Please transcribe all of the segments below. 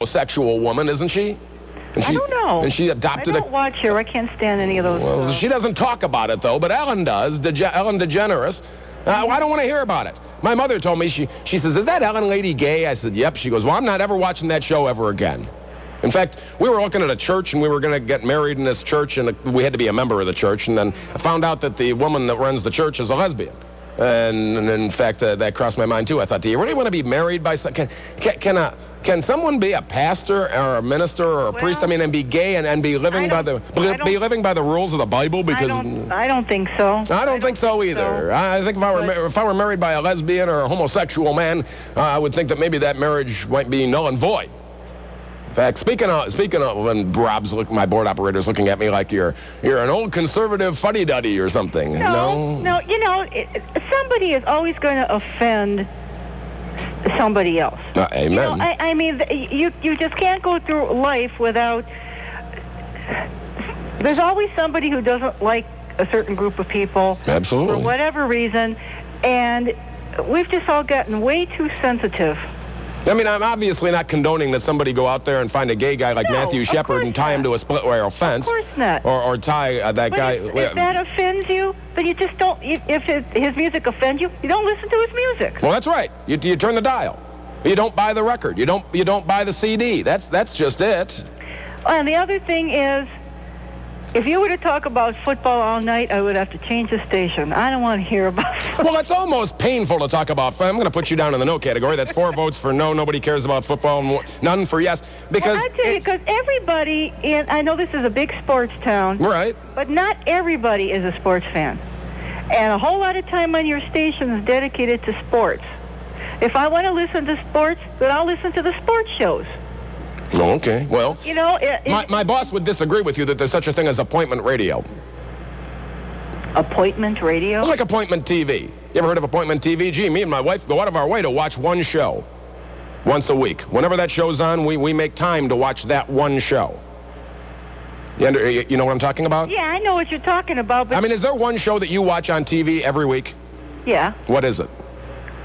homosexual woman, isn't she? I don't know. And she adopted I don't watch her. I can't stand any of those. Well, she doesn't talk about it, though, but Ellen does, Ellen DeGeneres. I don't want to hear about it. My mother told me, she says, is that Ellen lady gay? I said, yep. She goes, well, I'm not ever watching that show ever again. In fact, we were looking at a church, and we were going to get married in this church, and we had to be a member of the church, and then I found out that the woman that runs the church is a lesbian. And in fact, that crossed my mind, too. I thought, do you really want to be married by someone? Can someone be a pastor or a minister or a priest? I mean, and be gay and be living by the rules of the Bible? Because I don't think so. I don't think so either. I think if I were married by a lesbian or a homosexual man, I would think that maybe that marriage might be null and void. In fact, speaking of, when my board operator's looking at me like you're an old conservative fuddy-duddy or something. No, you know, somebody is always going to offend somebody else. Amen. You know, I mean, you just can't go through life without... There's always somebody who doesn't like a certain group of people. Absolutely. For whatever reason, and we've just all gotten way too sensitive. I mean, I'm obviously not condoning that somebody go out there and find a gay guy like Matthew Shepard and tie him to a split-rail fence. Of course not. Or tie that guy... If that offends you, then you just don't... If his music offends you, you don't listen to his music. Well, that's right. You turn the dial. You don't buy the record. You don't buy the CD. That's just it. And the other thing is, if you were to talk about football all night, I would have to change the station. I don't want to hear about football. Well, it's almost painful to talk about. I'm going to put you down in the no category. That's 4 votes for no. Nobody cares about football. And none for yes. Because I tell you, because everybody I know this is a big sports town. Right. But not everybody is a sports fan. And a whole lot of time on your station is dedicated to sports. If I want to listen to sports, then I'll listen to the sports shows. Oh, okay. Well, you know, my boss would disagree with you that there's such a thing as appointment radio. Appointment radio? Like appointment TV. You ever heard of appointment TV? Gee, me and my wife go out of our way to watch one show once a week. Whenever that show's on, we make time to watch that one show. You know what I'm talking about? Yeah, I know what you're talking about. But I mean, is there one show that you watch on TV every week? Yeah. What is it?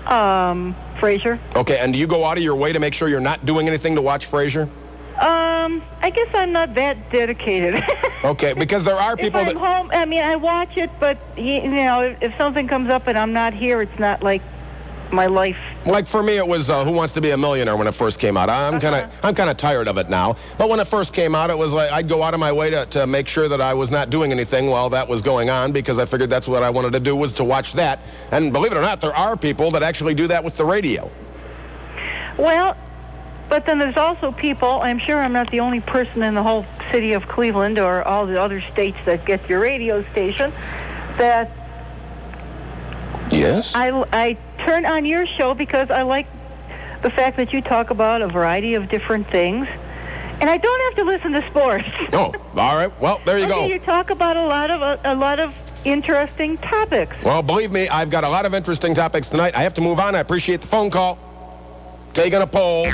Frasier. Okay, and do you go out of your way to make sure you're not doing anything to watch Frasier? I guess I'm not that dedicated. Okay, because there are people if I'm home, I mean, I watch it, but, you know, if something comes up and I'm not here, it's not like my life. Like for me, it was Who Wants to Be a Millionaire when it first came out. I'm kind of tired of it now. But when it first came out, it was like I'd go out of my way to make sure that I was not doing anything while that was going on, because I figured that's what I wanted to do, was to watch that. And believe it or not, there are people that actually do that with the radio. Well, but then there's also people, I'm sure I'm not the only person in the whole city of Cleveland or all the other states that get your radio station, that yes, I turn on your show because I like the fact that you talk about a variety of different things, and I don't have to listen to sports. Oh, all right. Well, there you go. You talk about a lot of interesting topics. Well, believe me, I've got a lot of interesting topics tonight. I have to move on. I appreciate the phone call. Taking a poll.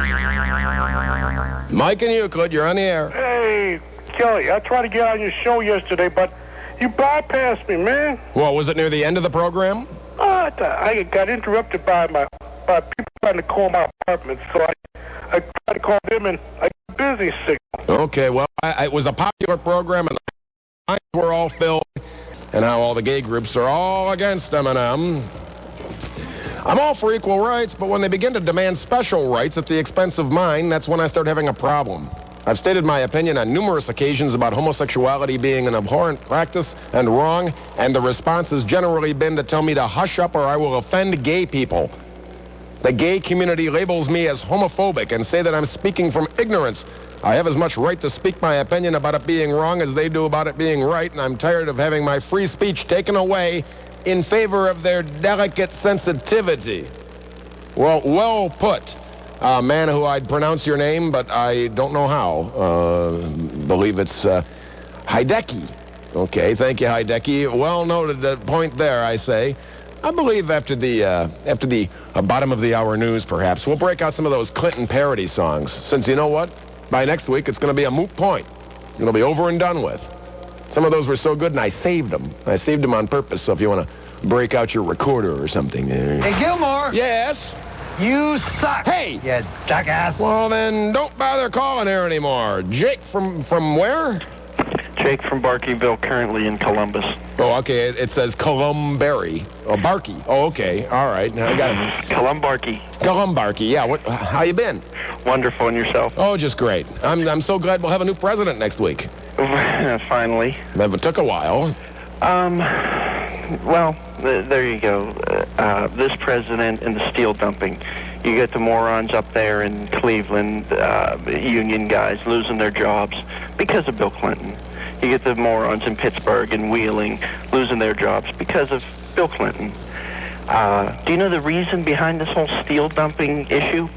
Mike and Euclid, you're on the air. Hey, Kelly, I tried to get on your show yesterday, but you bypassed me, man. Well, was it near the end of the program? I got interrupted by people trying to call my apartment, so I tried to call them, and I got a busy signal. Okay, well, it was a popular program, and the lines were all filled, and now all the gay groups are all against M&M. I'm all for equal rights, but when they begin to demand special rights at the expense of mine, that's when I start having a problem. I've stated my opinion on numerous occasions about homosexuality being an abhorrent practice and wrong, and the response has generally been to tell me to hush up or I will offend gay people. The gay community labels me as homophobic and say that I'm speaking from ignorance. I have as much right to speak my opinion about it being wrong as they do about it being right, and I'm tired of having my free speech taken away in favor of their delicate sensitivity. Well put. Man who I'd pronounce your name, but I don't know how. Believe it's Hideki. Okay, thank you, Hideki. Well noted point there, I say. I believe after the bottom of the hour news, perhaps, we'll break out some of those Clinton parody songs. Since you know what? By next week, it's going to be a moot point. It'll be over and done with. Some of those were so good, and I saved them. I saved them on purpose, so if you want to break out your recorder or something. Hey, Gilmore! Yes? You suck. Hey! You jackass. Well, then don't bother calling here anymore. Jake from where? Jake from Barkeyville, currently in Columbus. Oh, okay. It says Columberry. Oh, Barkey. Oh, okay. All right. Now I got it. Columbarkey. Columbarkey. Yeah. How you been? Wonderful, and yourself? Oh, just great. I'm so glad we'll have a new president next week. Finally. It took a while. Well, there you go. This president and the steel dumping. You get the morons up there in Cleveland, union guys losing their jobs because of Bill Clinton. You get the morons in Pittsburgh and Wheeling losing their jobs because of Bill Clinton. Do you know the reason behind this whole steel dumping issue?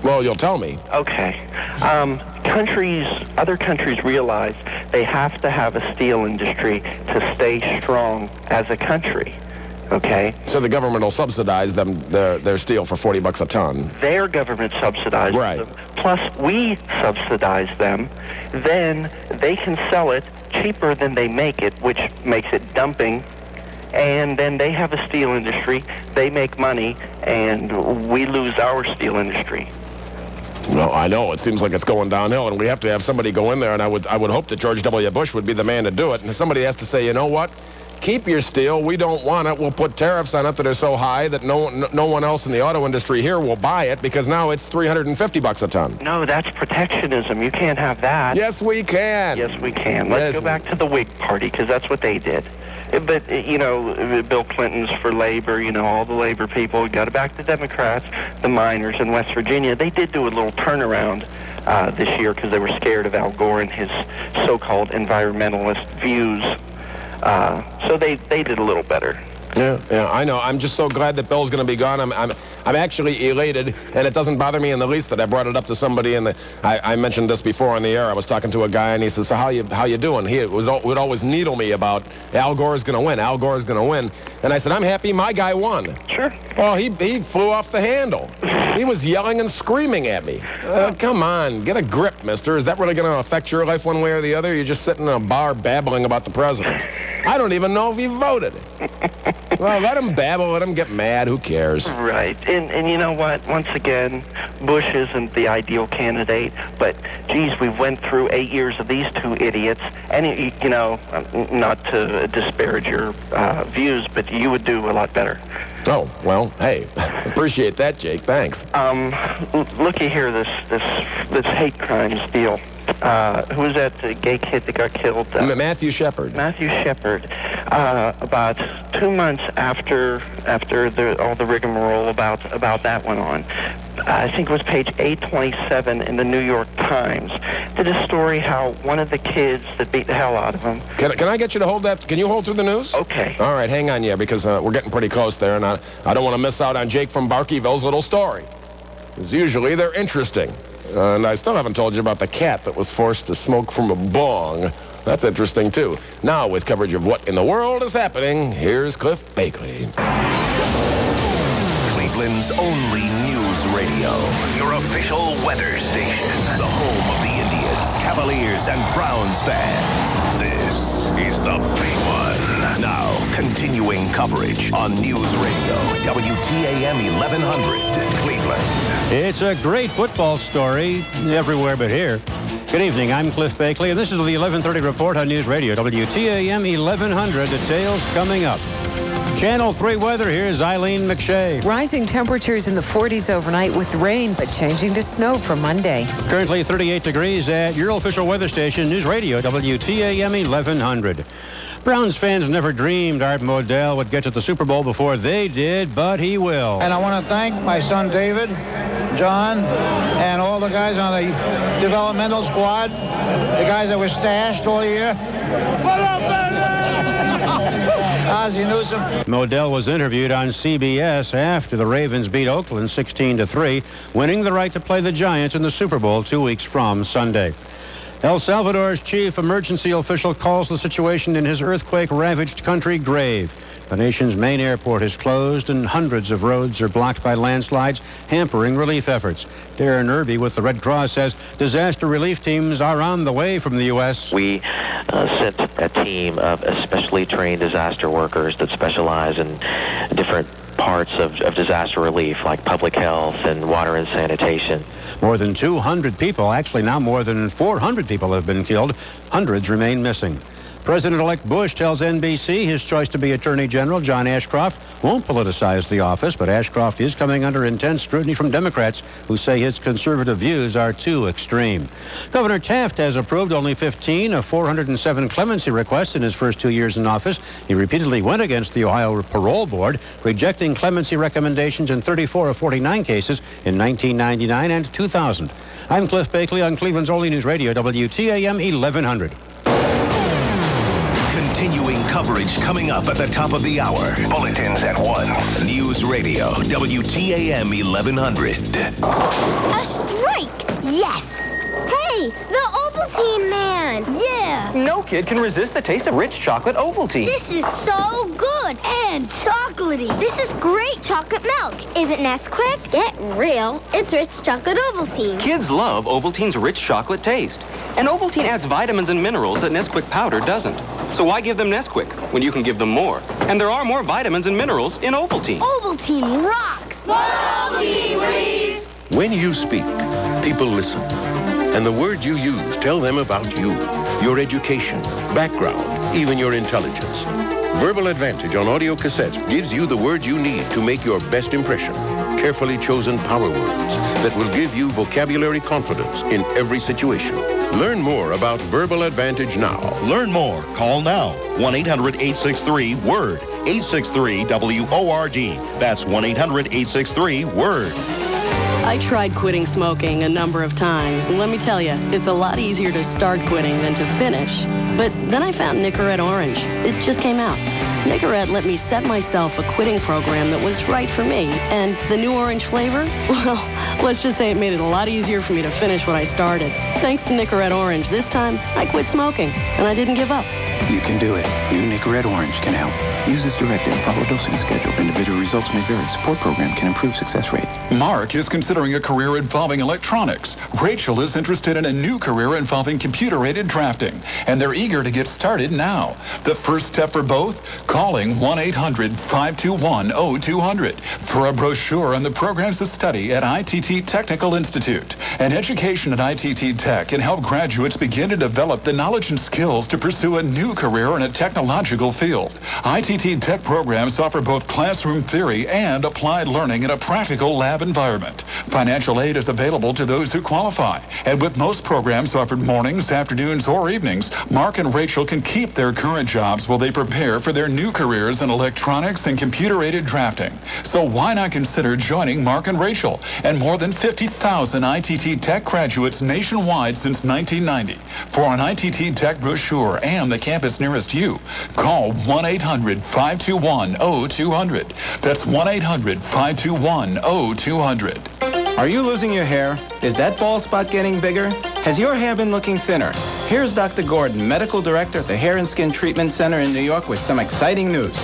Well, you'll tell me. Okay. Other countries realize they have to have a steel industry to stay strong as a country. Okay? So the government will subsidize their steel for $40 a ton. Their government subsidizes them. Plus, we subsidize them. Then they can sell it cheaper than they make it, which makes it dumping. And then they have a steel industry. They make money, and we lose our steel industry. Well, I know. It seems like it's going downhill, and we have to have somebody go in there, and I would hope that George W. Bush would be the man to do it. And somebody has to say, you know what? Keep your steel. We don't want it. We'll put tariffs on it that are so high that no one else in the auto industry here will buy it because now it's $350 a ton. No, that's protectionism. You can't have that. Yes, we can. Yes, we can. Let's go back to the Whig Party because that's what they did. But, you know, Bill Clinton's for labor, you know, all the labor people. Got it back to the Democrats, the miners in West Virginia. They did do a little turnaround this year because they were scared of Al Gore and his so-called environmentalist views. So they did a little better. Yeah, I know. I'm just so glad that Bill's going to be gone. I'm actually elated, and it doesn't bother me in the least that I brought it up to somebody. I mentioned this before on the air. I was talking to a guy, and he says, "So how you doing?" He would always needle me about Al Gore's going to win. Al Gore's going to win, and I said, "I'm happy my guy won." Sure. Well, he flew off the handle. He was yelling and screaming at me. Come on, get a grip, mister. Is that really going to affect your life one way or the other? You're just sitting in a bar babbling about the president. I don't even know if he voted. Well, let him babble, let him get mad. Who cares? Right. And you know what? Once again, Bush isn't the ideal candidate, but, geez, we went through 8 years of these two idiots. And, you know, not to disparage your views, but you would do a lot better. Oh, well, hey, appreciate that, Jake. Thanks. Looky here, this hate crimes deal. Who was that gay kid that got killed? Matthew Shepard. Matthew Shepard. About 2 months after all the rigmarole about that went on, I think it was page 827 in the New York Times, did a story how one of the kids that beat the hell out of him. Can I get you to hold that? Can you hold through the news? Okay. All right, hang on, yeah, because we're getting pretty close there, and I don't want to miss out on Jake from Barkeyville's little story. Because usually they're interesting. And I still haven't told you about the cat that was forced to smoke from a bong. That's interesting, too. Now, with coverage of what in the world is happening, here's Cliff Bakley. Cleveland's only news radio. Your official weather station. The home of the Indians, Cavaliers, and Browns fans. This is the big one. Now, continuing coverage on News Radio, WTAM 1100, Cleveland. It's a great football story everywhere but here. Good evening, I'm Cliff Bakley, and this is the 1130 report on News Radio, WTAM 1100. Details coming up. Channel 3 weather, here's Eileen McShay. Rising temperatures in the 40s overnight with rain, but changing to snow from Monday. Currently 38 degrees at your official weather station, News Radio, WTAM 1100. Browns fans never dreamed Art Modell would get to the Super Bowl before they did, but he will. And I want to thank my son David, John, and all the guys on the developmental squad, the guys that were stashed all year. What up, baby? Ozzie Newsome. Modell was interviewed on CBS after the Ravens beat Oakland 16-3, winning the right to play the Giants in the Super Bowl 2 weeks from Sunday. El Salvador's chief emergency official calls the situation in his earthquake-ravaged country grave. The nation's main airport is closed and hundreds of roads are blocked by landslides, hampering relief efforts. Darren Irby with the Red Cross says disaster relief teams are on the way from the U.S. We sent a team of especially trained disaster workers that specialize in different parts of disaster relief, like public health and water and sanitation. More than 200 people, actually now more than 400 people have been killed. Hundreds remain missing. President-elect Bush tells NBC his choice to be Attorney General, John Ashcroft, won't politicize the office, but Ashcroft is coming under intense scrutiny from Democrats who say his conservative views are too extreme. Governor Taft has approved only 15 of 407 clemency requests in his first 2 years in office. He repeatedly went against the Ohio Parole Board, rejecting clemency recommendations in 34 of 49 cases in 1999 and 2000. I'm Cliff Bakley on Cleveland's only news radio, WTAM 1100. Continuing coverage coming up at the top of the hour. Bulletins at 1. News Radio, WTAM 1100. A strike! Yes! Hey, the Ovaltine man! Yeah! No kid can resist the taste of rich chocolate Ovaltine. This is so good and chocolatey. This is great chocolate milk. Is it Nesquik? Get real. It's rich chocolate Ovaltine. Kids love Ovaltine's rich chocolate taste. And Ovaltine adds vitamins and minerals that Nesquik powder doesn't. So why give them Nesquik when you can give them more? And there are more vitamins and minerals in Ovaltine. Ovaltine rocks! More Ovaltine, please! When you speak, people listen. And the words you use tell them about you, your education, background, even your intelligence. Verbal Advantage on audio cassettes gives you the words you need to make your best impression. Carefully chosen power words that will give you vocabulary confidence in every situation. Learn more about Verbal Advantage now. Learn more. Call now. 1-800-863-WORD. 863-WORD. That's 1-800-863-WORD. I tried quitting smoking a number of times, and let me tell you, it's a lot easier to start quitting than to finish. But then I found Nicorette Orange. It just came out. Nicorette let me set myself a quitting program that was right for me. And the new orange flavor, well, let's just say it made it a lot easier for me to finish what I started. Thanks to Nicorette Orange, this time I quit smoking, and I didn't give up. You can do it. New Nicorette Orange can help. Use as directed. Follow dosing schedule. Individual results may vary. Support program can improve success rate. Mark is considering a career involving electronics. Rachel is interested in a new career involving computer-aided drafting, and they're eager to get started now. The first step for both? Calling 1-800-521-0200 for a brochure on the programs to study at ITT Technical Institute. And education at ITT Tech can help graduates begin to develop the knowledge and skills to pursue a new career in a technological field. ITT Tech programs offer both classroom theory and applied learning in a practical lab environment. Financial aid is available to those who qualify. And with most programs offered mornings, afternoons, or evenings, Mark and Rachel can keep their current jobs while they prepare for their new careers in electronics and computer-aided drafting. So why not consider joining Mark and Rachel and more than 50,000 ITT Tech graduates nationwide since 1990? For an ITT Tech brochure and the campus nearest you, call 1-800-521-0200. That's 1-800-521-0200. Are you losing your hair? Is that bald spot getting bigger? Has your hair been looking thinner? Here's Dr. Gordon, Medical Director at the Hair and Skin Treatment Center in New York with some exciting news.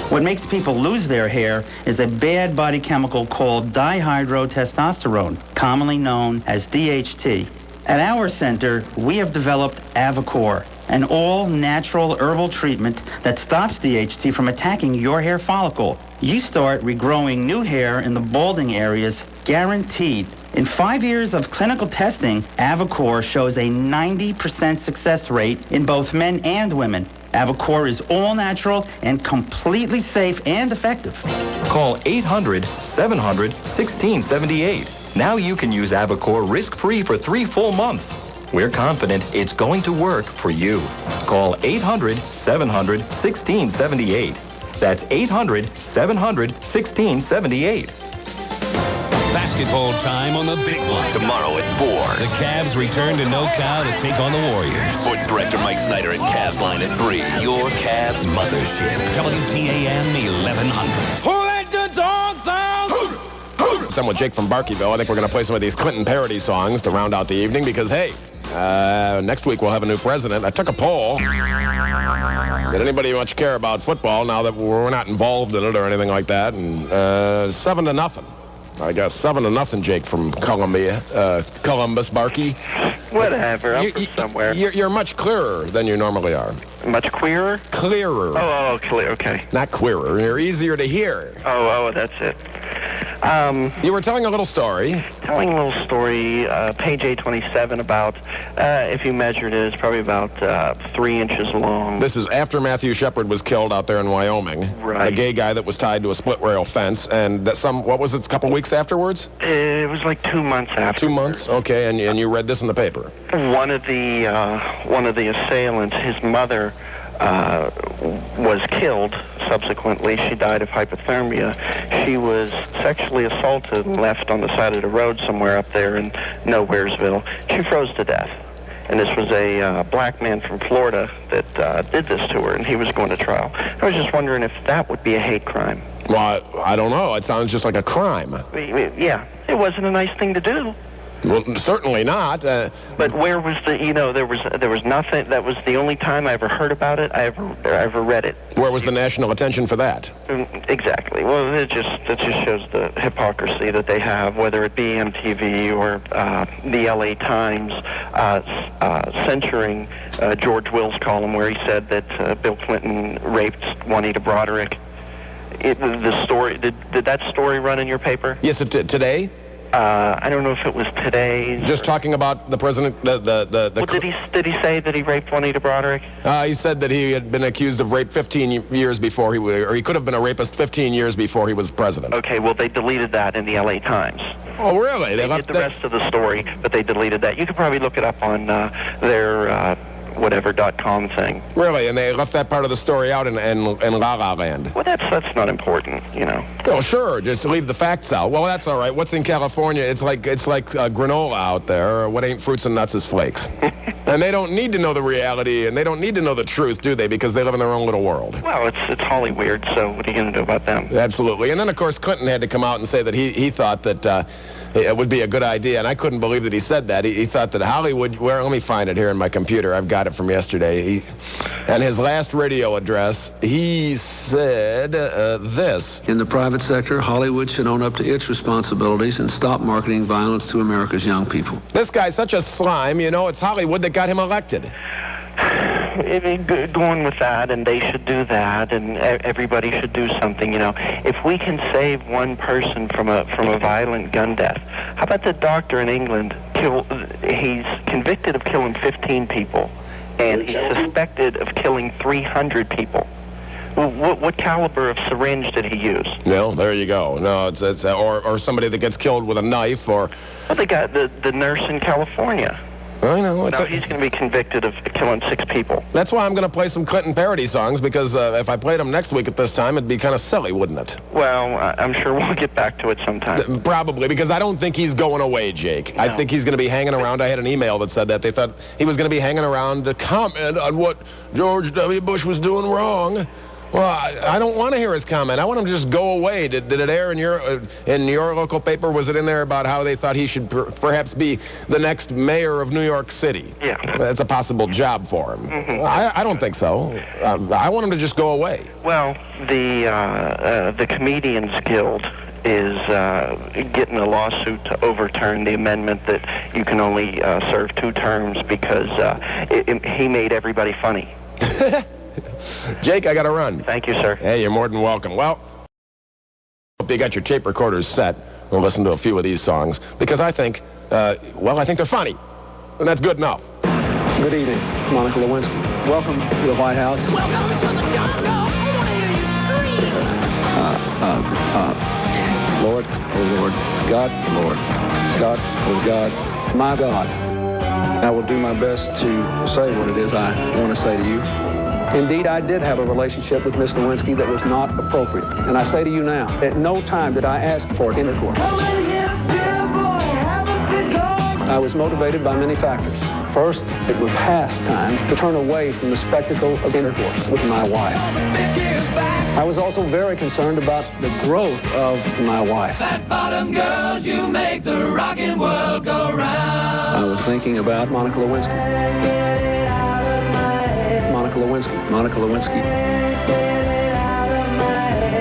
What makes people lose their hair is a bad body chemical called dihydrotestosterone, commonly known as DHT. At our center, we have developed Avacor, an all-natural herbal treatment that stops DHT from attacking your hair follicle. You start regrowing new hair in the balding areas, guaranteed. In 5 years of clinical testing, Avacor shows a 90% success rate in both men and women. Avacor is all natural and completely safe and effective. Call 800-700-1678. Now you can use Avacor risk-free for 3 full months. We're confident it's going to work for you. Call 800-700-1678. That's 800-700-1678. Basketball time on the big one. Tomorrow at 4. The Cavs return to NoCal to take on the Warriors. Sports Director Mike Snyder at Cavs Line at 3. Your Cavs mothership. WTAM 1100. Who let the dogs out? I'm with Jake from Barkeyville. I think we're going to play some of these Clinton parody songs to round out the evening because, hey, next week we'll have a new president. I took a poll. Did anybody much care about football now that we're not involved in it or anything like that? And 7-0. I guess 7-0, Jake from Columbus, Barkey. Whatever. I'm from somewhere. You're much clearer than you normally are. Much queerer? Clearer. Oh, clear. Okay. Not queerer. You're easier to hear. Oh, that's it. You were telling a little story. Telling a little story, page 827, about, if you measured it, it's probably about 3 inches long. This is after Matthew Shepard was killed out there in Wyoming. Right. A gay guy that was tied to a split rail fence, and that what was it, a couple weeks afterwards? It was like 2 months after. 2 months? Okay, and you read this in the paper. One of the assailants, his mother, was killed. Subsequently, she died of hypothermia. She was sexually assaulted and left on the side of the road somewhere up there in Nowheresville. She froze to death. And this was a black man from Florida that did this to her, and he was going to trial. I was just wondering if that would be a hate crime. Well, I don't know. It sounds just like a crime. Yeah, it wasn't a nice thing to do. Well, certainly not. But where was there was nothing. That was the only time I ever heard about it. I ever read it. Where was the national attention for that? Exactly. Well, that just shows the hypocrisy that they have, whether it be MTV or the LA Times censoring George Will's column where he said that Bill Clinton raped Juanita Broderick. The story did that story run in your paper? Yes, it did. Today? I don't know if it was today. Just talking about the president, Well, did he say that he raped Juanita Broderick? He said that he had been accused of rape 15 years before he could have been a rapist 15 years before he was president. Okay, well, they deleted that in the LA Times. Oh, really? They left the rest of the story, but they deleted that. You could probably look it up on their whatever.com thing. Really? And they left that part of the story out in La La Land? Well, that's not important, you know. Oh, sure. Just leave the facts out. Well, that's all right. What's in California? It's like granola out there. What ain't fruits and nuts is flakes. And they don't need to know the reality, and they don't need to know the truth, do they? Because they live in their own little world. Well, it's Hollywood, so what are you going to do about them? Absolutely. And then, of course, Clinton had to come out and say that he thought that it would be a good idea, and I couldn't believe that he said that. He thought that Hollywood, let me find it here in my computer. I've got it from yesterday. And his last radio address, he said this. In the private sector, Hollywood should own up to its responsibilities and stop marketing violence to America's young people. This guy's such a slime, it's Hollywood that got him elected. Going with that, and they should do that, and everybody should do something. If we can save one person from a violent gun death, how about the doctor in England? He's convicted of killing 15 people, and he's suspected of killing 300 people. What caliber of syringe did he use? No, there you go. No, it's or somebody that gets killed with a knife, or. Well, they got the nurse in California. I know. Now he's going to be convicted of killing 6 people. That's why I'm going to play some Clinton parody songs, because if I played them next week at this time, it'd be kind of silly, wouldn't it? Well, I'm sure we'll get back to it sometime. Probably, because I don't think he's going away, Jake. No. I think he's going to be hanging around. I had an email that said that. They thought he was going to be hanging around to comment on what George W. Bush was doing wrong. Well, I don't want to hear his comment. I want him to just go away. Did it air in your local paper? Was it in there about how they thought he should perhaps be the next mayor of New York City? Yeah. That's a possible job for him. Mm-hmm. I don't think so. I want him to just go away. Well, the Comedians Guild is getting a lawsuit to overturn the amendment that you can only serve 2 terms because he made everybody funny. Jake, I got to run. Thank you, sir. Hey, you're more than welcome. Well, hope you got your tape recorders set. We'll listen to a few of these songs because I think they're funny, and that's good enough. Good evening, Monica Lewinsky. Welcome to the White House. Welcome to the jungle. I want to hear you scream. Lord, oh Lord, God, Lord, God, oh God, my God. I will do my best to say what it is I want to say to you. Indeed, I did have a relationship with Miss Lewinsky that was not appropriate. And I say to you now, at no time did I ask for intercourse. I was motivated by many factors. First, it was past time to turn away from the spectacle of intercourse with my wife. I was also very concerned about the growth of my wife. Fat bottom girls, you make the rockin' world go round. I was thinking about Monica Lewinsky. Monica Lewinsky, Monica Lewinsky.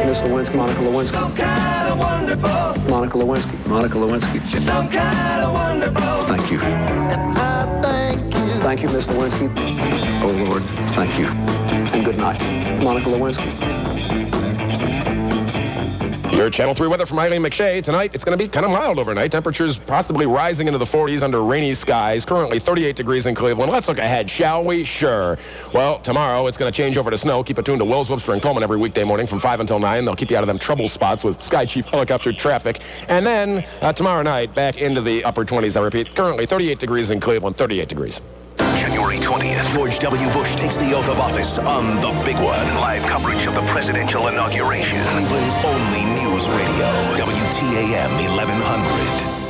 Miss Lewinsky, Monica Lewinsky. Some kind of wonderful. Monica Lewinsky, Monica Lewinsky. She's some kind of wonderful. Thank you. And I Thank you, Miss Lewinsky. Oh, Lord, thank you. And good night, Monica Lewinsky. Your Channel 3 weather from Eileen McShay. Tonight, it's going to be kind of mild overnight. Temperatures possibly rising into the 40s under rainy skies. Currently 38 degrees in Cleveland. Let's look ahead, shall we? Sure. Well, tomorrow, it's going to change over to snow. Keep it tuned to Wills, Webster, and Coleman every weekday morning from 5 until 9. They'll keep you out of them trouble spots with Sky Chief helicopter traffic. And then, tomorrow night, back into the upper 20s, I repeat. Currently 38 degrees in Cleveland, 38 degrees. January 20th, George W. Bush takes the oath of office on The Big One. Live coverage of the presidential inauguration. Cleveland's only news radio, WTAM 1100.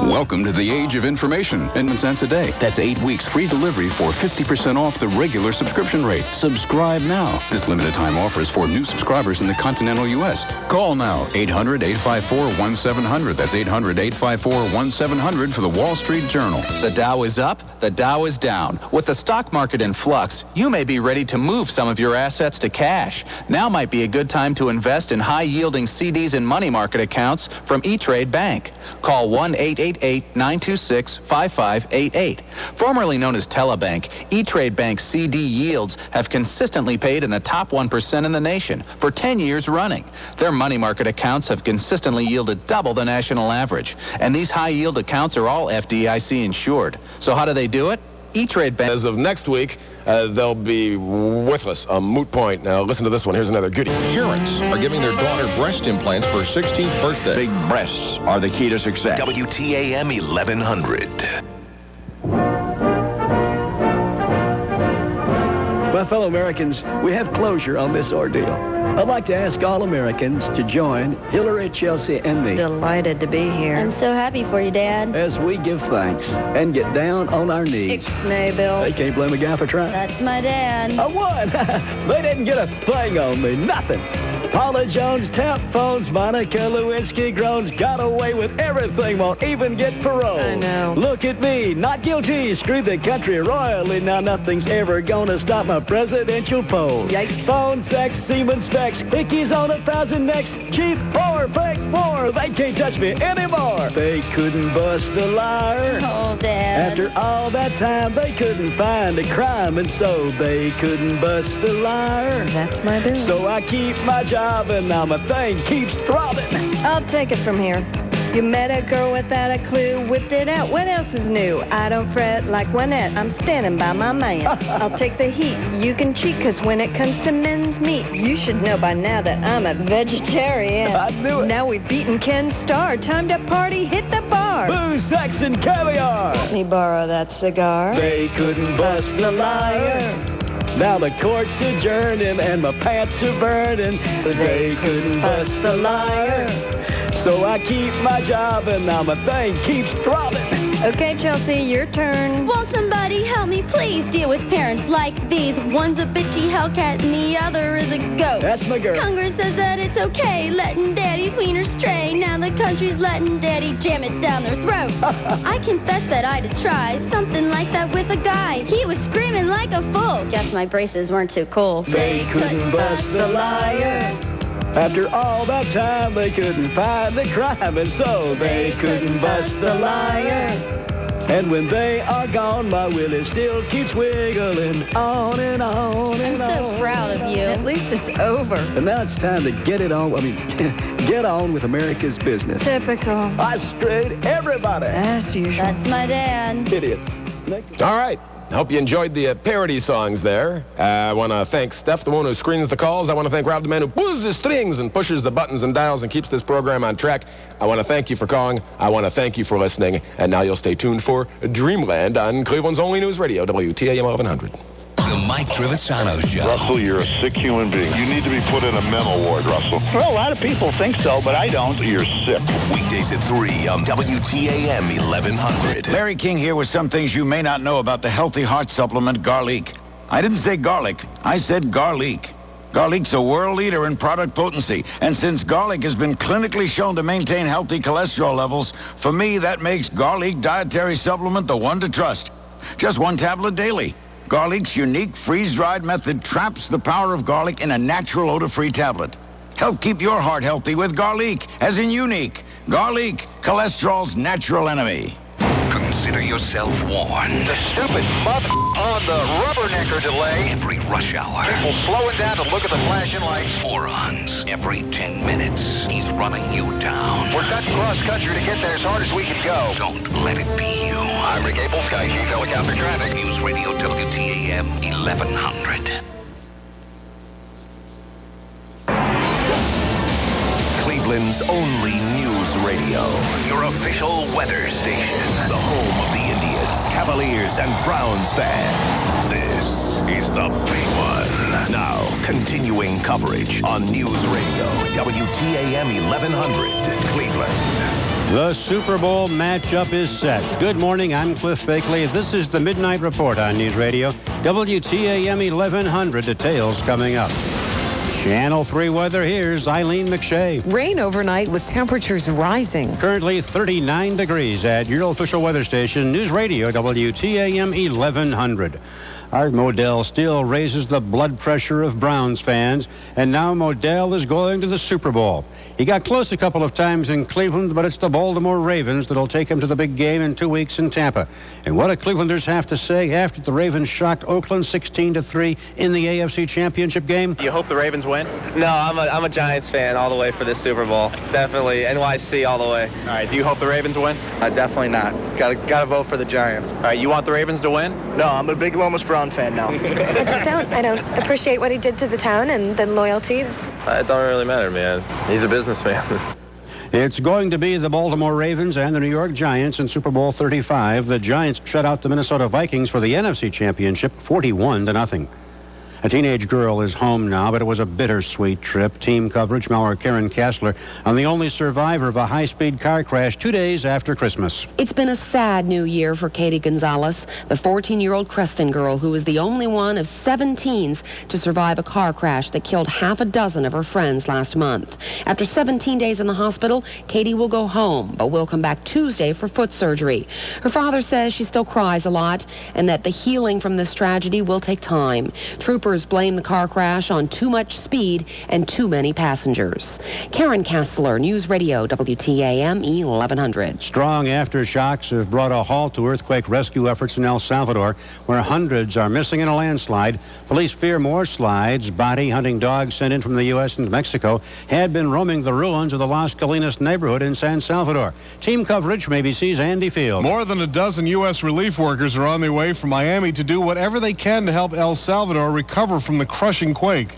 Welcome to the age of information. 10 cents a day. That's 8 weeks free delivery for 50% off the regular subscription rate. Subscribe now. This limited time offer is for new subscribers in the continental U.S. Call now. 800-854-1700. That's 800-854-1700 for the Wall Street Journal. The Dow is up. The Dow is down. With the stock market in flux, you may be ready to move some of your assets to cash. Now might be a good time to invest in high-yielding CDs and money market accounts from E-Trade Bank. Call 1-888-926-5588. Formerly known as Telebank, E-Trade Bank CD yields have consistently paid in the top 1% in the nation for 10 years running. Their money market accounts have consistently yielded double the national average. And these high-yield accounts are all FDIC insured. So how do they do it? E-Trade Bank. As of next week, they'll be worthless. A moot point. Now, listen to this one. Here's another goodie. Parents are giving their daughter breast implants for her 16th birthday. Big breasts are the key to success. WTAM 1100. My fellow Americans, we have closure on this ordeal. I'd like to ask all Americans to join Hillary, Chelsea, and me. Delighted to be here. I'm so happy for you, Dad. As we give thanks and get down on our knees. Ixnay, Bill. They can't blame a guy for trying. That's my dad. I won. They didn't get a thing on me. Nothing. Paula Jones, tap phones, Monica Lewinsky groans, got away with everything, won't even get parole. I know. Look at me, not guilty, screwed the country royally, now nothing's ever gonna stop my presidential poll. Yikes. Phone sex, semen specs, hickeys on 1,000 necks, cheap poor, fake poor, they can't touch me anymore. They couldn't bust a liar. Oh, Dad. After all that time, they couldn't find a crime, and so they couldn't bust a liar. That's my bill. So I keep my job, and now my thing keeps throbbing. I'll take it from here. You met a girl without a clue, whipped it out. What else is new? I don't fret like Juanette. I'm standing by my man. I'll take the heat. You can cheat, because when it comes to men's meat, you should know by now that I'm a vegetarian. I knew it. Now we've beaten Ken Starr. Time to party, hit the bar. Booze, sex, and caviar. Let me borrow that cigar. They couldn't bust the liar. Now the court's adjourning and my pants are burning. They couldn't bust the liar. So I keep my job and now my thing keeps throbbing. Okay, Chelsea, your turn. Won't somebody help me please deal with parents like these? One's a bitchy hellcat and the other is a goat. That's my girl. Congress says that it's okay letting daddy's wiener stray. Now the country's letting daddy jam it down their throat. I confess that I'd have tried something like that with a guy. He was screaming like a fool. Guess my braces weren't too cool. They couldn't bust the liar. After all that time, they couldn't find the crime, and so they couldn't bust the liar. And when they are gone, my Willie still keeps wiggling on and on and on. I'm so proud of you. At least it's over. And now it's time to get it on. Get on with America's business. Typical. I screwed everybody. As usual. That's my dad. Idiots. All right. Hope you enjoyed the parody songs there. I want to thank Steph, the one who screens the calls. I want to thank Rob, the man who pulls the strings and pushes the buttons and dials and keeps this program on track. I want to thank you for calling. I want to thank you for listening. And now you'll stay tuned for Dreamland on Cleveland's only news radio, WTAM 1100. The Mike Trevisano Show. Russell, you're a sick human being. You need to be put in a mental ward, Russell. Well, a lot of people think so, but I don't. You're sick. Weekdays at 3 on WTAM 1100. Larry King here with some things you may not know about the healthy heart supplement Garlic. I didn't say garlic. I said garlic. Garlic's a world leader in product potency, and since garlic has been clinically shown to maintain healthy cholesterol levels, for me, that makes Garlic dietary supplement the one to trust. Just one tablet daily. Garlic's unique freeze-dried method traps the power of garlic in a natural odor-free tablet. Help keep your heart healthy with Garlic, as in unique. Garlic, cholesterol's natural enemy. Consider Consider yourself warned. The stupid mother on the rubbernecker delay. Every rush hour. People slowing down to look at the flashing lights. Morons. Every 10 minutes, he's running you down. We're cutting cross country to get there as hard as we can go. Don't let it be you. I'm Rick Abel, Sky Chief Helicopter Traffic. News Radio WTAM 1100. Cleveland's only news radio. Your official weather station. The home of the Indians, Cavaliers, and Browns fans. This is the big one. Now, continuing coverage on News Radio, WTAM 1100, Cleveland. The Super Bowl matchup is set. Good morning, I'm Cliff Bakley. This is the Midnight Report on News Radio, WTAM 1100. Details coming up. Channel 3 weather, here's Eileen McShay. Rain overnight with temperatures rising. Currently 39 degrees at your official weather station, News Radio, WTAM 1100. Art Modell still raises the blood pressure of Browns fans, and now Modell is going to the Super Bowl. He got close a couple of times in Cleveland, but it's the Baltimore Ravens that'll take him to the big game in 2 weeks in Tampa. And what do Clevelanders have to say after the Ravens shocked Oakland 16-3 in the AFC Championship game? Do you hope the Ravens win? No, I'm a Giants fan all the way for this Super Bowl. Definitely NYC all the way. All right, do you hope the Ravens win? Definitely not. Gotta vote for the Giants. All right, you want the Ravens to win? No, I'm a big Lomas Brown fan now. I don't appreciate what he did to the town and the loyalty. It don't really matter, man. He's a businessman. It's going to be the Baltimore Ravens and the New York Giants in Super Bowl 35. The Giants shut out the Minnesota Vikings for the NFC Championship 41-0. A teenage girl is home now, but it was a bittersweet trip. Team coverage, Mallory Karen Kassler, on the only survivor of a high-speed car crash 2 days after Christmas. It's been a sad new year for Katie Gonzalez, the 14-year-old Creston girl who was the only one of 7 teens to survive a car crash that killed half a dozen of her friends last month. After 17 days in the hospital, Katie will go home, but will come back Tuesday for foot surgery. Her father says she still cries a lot and that the healing from this tragedy will take time. Troopers blame the car crash on too much speed and too many passengers. Karen Kassler, News Radio, WTAM 1100. Strong aftershocks have brought a halt to earthquake rescue efforts in El Salvador, where hundreds are missing in a landslide. Police fear more slides. Body hunting dogs sent in from the U.S. and Mexico had been roaming the ruins of the Las Colinas neighborhood in San Salvador. Team coverage from ABC's Andy Field. More than a dozen U.S. relief workers are on their way from Miami to do whatever they can to help El Salvador recover from the crushing quake.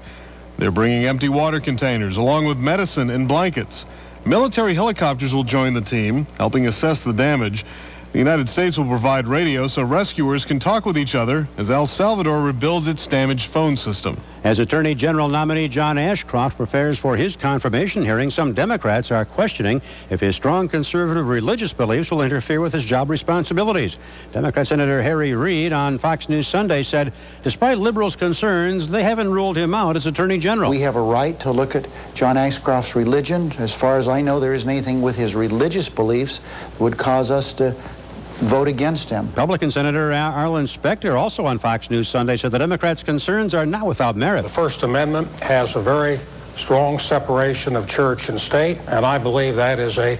They're bringing empty water containers along with medicine and blankets. Military helicopters will join the team, helping assess the damage. The United States will provide radio so rescuers can talk with each other as El Salvador rebuilds its damaged phone system. As Attorney General nominee John Ashcroft prepares for his confirmation hearing, some Democrats are questioning if his strong conservative religious beliefs will interfere with his job responsibilities. Democrat Senator Harry Reid on Fox News Sunday said, despite liberals' concerns, they haven't ruled him out as Attorney General. We have a right to look at John Ashcroft's religion. As far as I know, there isn't anything with his religious beliefs that would cause us to vote against him. Republican Senator Arlen Specter, also on Fox News Sunday, said the Democrats' concerns are not without merit. The First Amendment has a very strong separation of church and state, and I believe that is a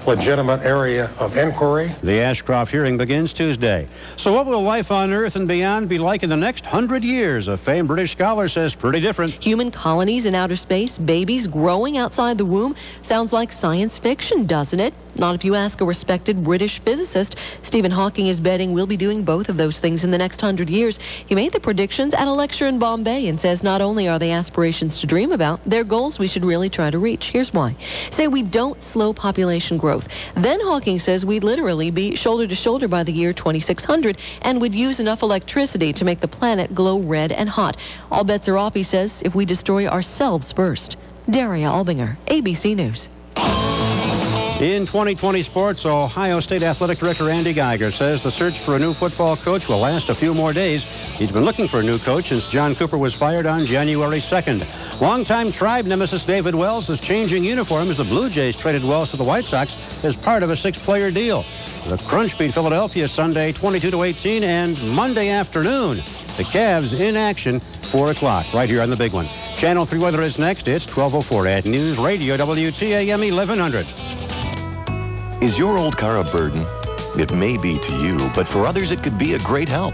legitimate area of inquiry. The Ashcroft hearing begins Tuesday. So what will life on Earth and beyond be like in the next 100 years? A famed British scholar says pretty different. Human colonies in outer space, babies growing outside the womb. Sounds like science fiction, doesn't it? Not if you ask a respected British physicist. Stephen Hawking is betting we'll be doing both of those things in the next 100 years. He made the predictions at a lecture in Bombay and says not only are they aspirations to dream about, they're goals we should really try to reach. Here's why. Say we don't slow population growth. Then Hawking says we'd literally be shoulder to shoulder by the year 2600 and would use enough electricity to make the planet glow red and hot. All bets are off, he says, if we destroy ourselves first. Daria Albinger, ABC News. In 2020 sports, Ohio State Athletic Director Andy Geiger says the search for a new football coach will last a few more days. He's been looking for a new coach since John Cooper was fired on January 2nd. Longtime Tribe nemesis David Wells is changing uniforms. The Blue Jays traded Wells to the White Sox as part of a 6-player deal. The Crunch beat Philadelphia Sunday 22-18, and Monday afternoon, the Cavs in action, 4 o'clock, right here on the big one. Channel 3 weather is next. It's 12:04 at News Radio WTAM 1100. Is your old car a burden? It may be to you, but for others it could be a great help.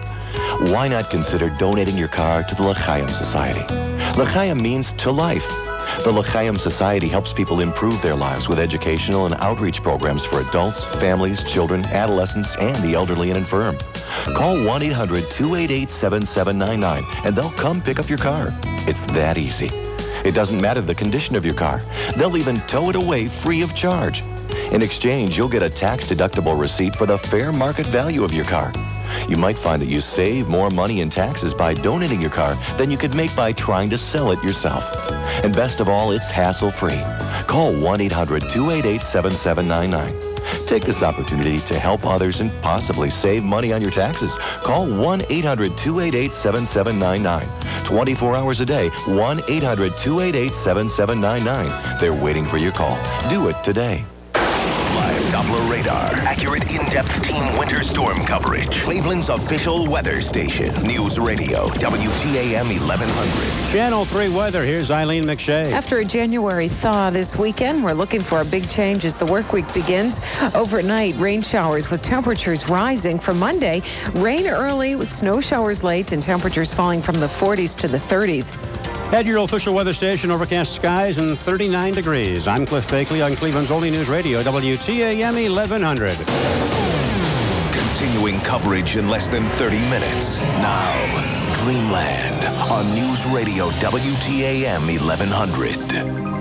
Why not consider donating your car to the L'Chaim Society? L'Chaim means to life. The L'Chaim Society helps people improve their lives with educational and outreach programs for adults, families, children, adolescents, and the elderly and infirm. Call 1-800-288-7799 and they'll come pick up your car. It's that easy. It doesn't matter the condition of your car. They'll even tow it away free of charge. In exchange, you'll get a tax-deductible receipt for the fair market value of your car. You might find that you save more money in taxes by donating your car than you could make by trying to sell it yourself. And best of all, it's hassle-free. Call 1-800-288-7799. Take this opportunity to help others and possibly save money on your taxes. Call 1-800-288-7799. 24 hours a day, 1-800-288-7799. They're waiting for your call. Do it today. Live Doppler radar. Accurate, in-depth team winter storm coverage. Cleveland's official weather station. News Radio, WTAM 1100. Channel 3 weather. Here's Eileen McShay. After a January thaw this weekend, we're looking for a big change as the work week begins. Overnight, rain showers with temperatures rising. For Monday, rain early with snow showers late and temperatures falling from the 40s to the 30s. At your official weather station, overcast skies and 39 degrees. I'm Cliff Bakley on Cleveland's only news radio, WTAM 1100. Continuing coverage in less than 30 minutes. Now, Dreamland on News Radio WTAM 1100.